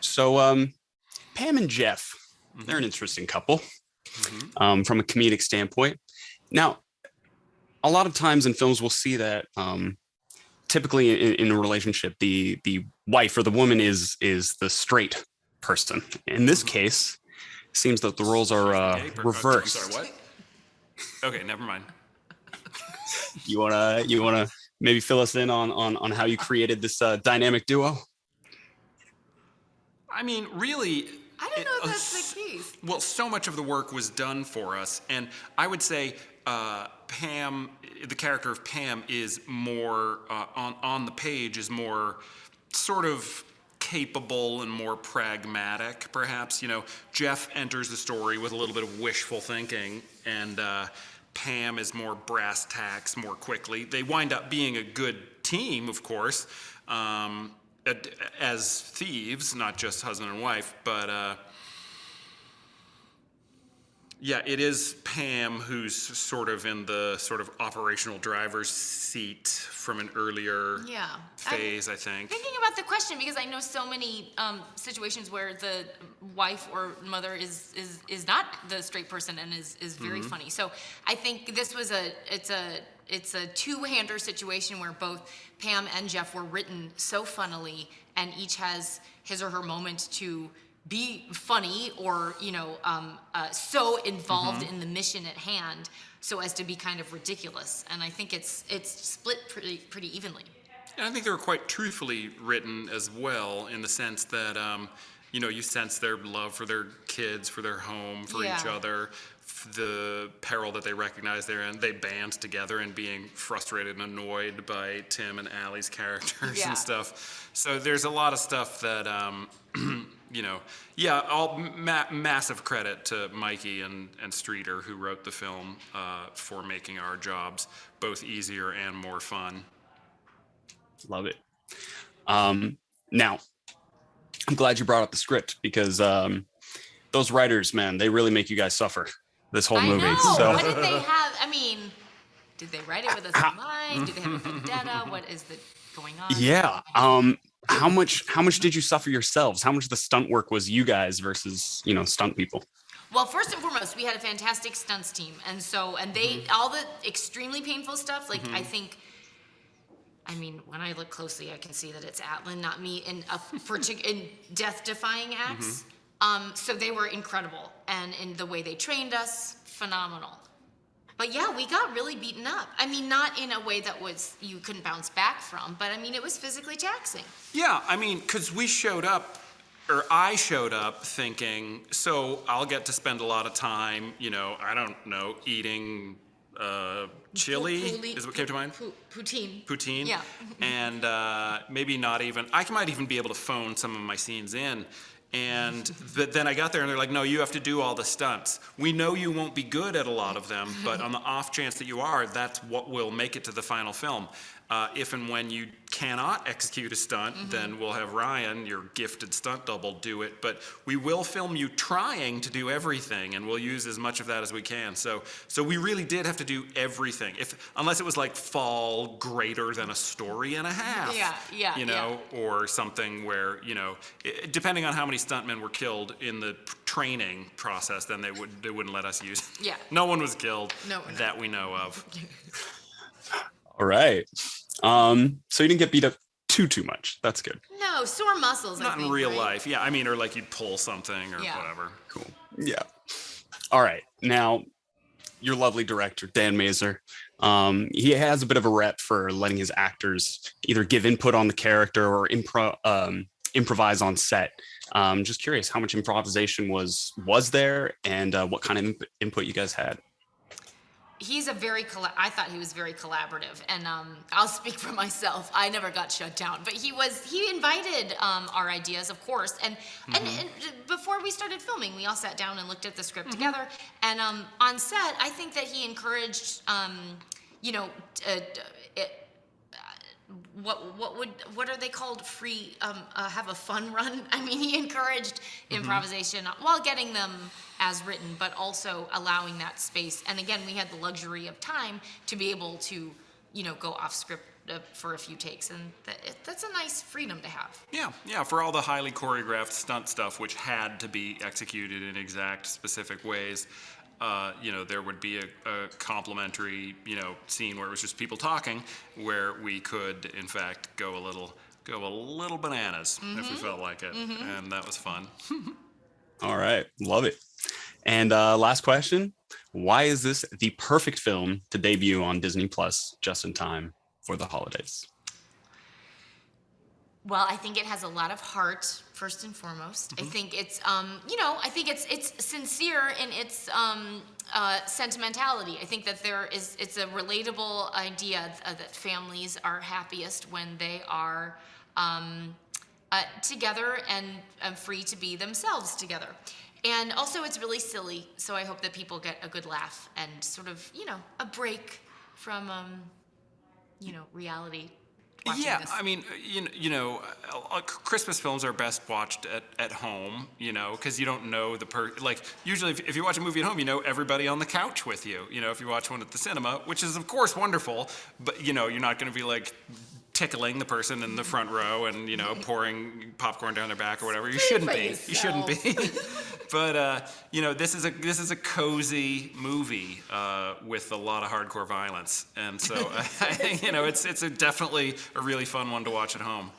So, Pam and Jeff, they're an interesting couple from a comedic standpoint. Now, a lot of times in films, we'll see that typically in a relationship, the wife or the woman is the straight person. In this case, it seems that the roles are reversed. I'm sorry, what? Okay, never mind. You wanna maybe fill us in on how you created this dynamic duo? I mean, really, I don't know if that's the case. well, so much of the work was done for us, and I would say Pam, the character of Pam, is more on the page is more sort of capable and more pragmatic, perhaps. You know, Jeff enters the story with a little bit of wishful thinking, and Pam is more brass tacks, more quickly. They wind up being a good team, of course, as thieves, not just husband and wife, but yeah, it is Pam who's sort of in the sort of operational driver's seat from an earlier phase, I think. Thinking about the question, because I know so many situations where the wife or mother is not the straight person and is very funny. So I think this was it's a two-hander situation where both Pam and Jeff were written so funnily, and each has his or her moment to be funny or, so involved in the mission at hand so as to be kind of ridiculous. And I think it's split pretty evenly. And I think they were quite truthfully written as well, in the sense that, you sense their love for their kids, for their home, for each other, the peril that they recognize they're in. They band together and being frustrated and annoyed by Tim and Allie's characters and stuff. So there's a lot of stuff that, massive credit to Mikey and Streeter, who wrote the film, for making our jobs both easier and more fun. Love it. Now, I'm glad you brought up the script, because those writers, man, they really make you guys suffer this whole movie. I know. So, what did they have? I mean, did they write it with us in mind? Do they have a vendetta? What is going on? Yeah. How much did you suffer yourselves? How much of the stunt work was you guys versus, stunt people? Well, first and foremost, we had a fantastic stunts team, and they all the extremely painful stuff. Like I mean, when I look closely, I can see that it's Atlin, not me, in death-defying acts. So they were incredible, and in the way they trained us, phenomenal. But yeah, we got really beaten up. I mean, not in a way that you couldn't bounce back from, but I mean, it was physically taxing. Yeah, I mean, because I showed up thinking, so I'll get to spend a lot of time, I don't know, eating chili is what came to mind? Poutine. Poutine? Yeah. And maybe not even, I might even be able to phone some of my scenes in. But then I got there and they're like, no, you have to do all the stunts. We know you won't be good at a lot of them, but on the off chance that you are, that's what will make it to the final film. If and when you cannot execute a stunt, then we'll have Ryan, your gifted stunt double, do it. But we will film you trying to do everything, and we'll use as much of that as we can. So we really did have to do everything, unless it was like fall greater than a story and a half. Or something where, depending on how many stuntmen were killed in the training process, then they wouldn't let us use it. Yeah. No one was killed that we know of. All right. So you didn't get beat up too much. That's good. No, sore muscles. Not I think, in real right? life. Yeah, I mean, or like you'd pull something or whatever. Cool. Yeah. All right. Now, your lovely director, Dan Mazer, he has a bit of a rep for letting his actors either give input on the character or improvise on set. Just curious, how much improvisation was there, and what kind of input you guys had? He's I thought he was very collaborative, and I'll speak for myself. I never got shut down, but he invited our ideas, of course, and before we started filming, we all sat down and looked at the script together, and on set, I think that he encouraged, what are they called? Free, have a fun run. I mean, he encouraged improvisation while getting them as written, but also allowing that space. And again, we had the luxury of time to be able to, go off script for a few takes, and that's a nice freedom to have. Yeah, for all the highly choreographed stunt stuff, which had to be executed in exact specific ways, there would be a complimentary, scene where it was just people talking, where we could, in fact, go a little bananas if we felt like it, and that was fun. All right, love it. And last question: why is this the perfect film to debut on Disney Plus just in time for the holidays? Well, I think it has a lot of heart, first and foremost. I think it's, I think it's sincere in its sentimentality. I think that it's a relatable idea that families are happiest when they are together and free to be themselves together. And also, it's really silly, so I hope that people get a good laugh and sort of, a break from, reality. Yeah, This. I mean, Christmas films are best watched at home, because you don't know usually if you watch a movie at home, you know everybody on the couch with you. If you watch one at the cinema, which is of course wonderful, but you're not going to be like tickling the person in the front row and pouring popcorn down their back or whatever. You shouldn't be. You shouldn't be. But this is a cozy movie with a lot of hardcore violence, and so I think it's definitely a really fun one to watch at home.